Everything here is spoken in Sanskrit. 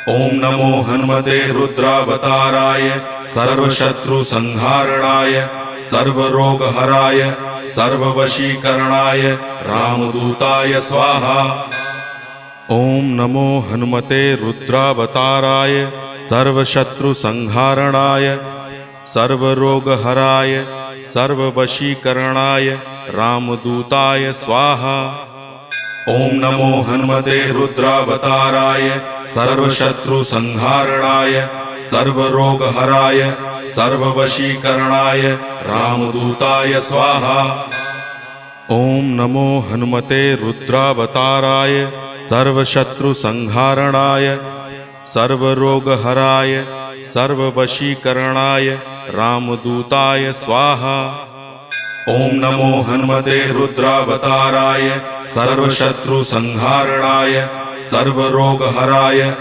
ओम नमो हनुमते रुद्रावताराय सर्वशत्रुसंहारणाय सर्वरोगहराय सर्ववशीकरणाय रामदूताय स्वाहा। ओम नमो हनुमते रुद्रावताराय सर्वशत्रुसंहारणाय सर्वरोगहराय सर्ववशीकरणाय रामदूताय स्वाहा। ओम नमो हनुमते रुद्रावताराय सर्वशत्रुसंहारणाय सर्वरोगहराय सर्ववशीकरणाय रामदूताय स्वाहा। ओम नमो हनुमते रुद्रावताराय सर्वशत्रुसंहारणाय सर्वरोगहराय सर्ववशीकरणाय रामदूताय स्वाहा। ओम नमो हनुमते रुद्रावताराय सर्वशत्रुसंहारणाय सर्वरोगहराय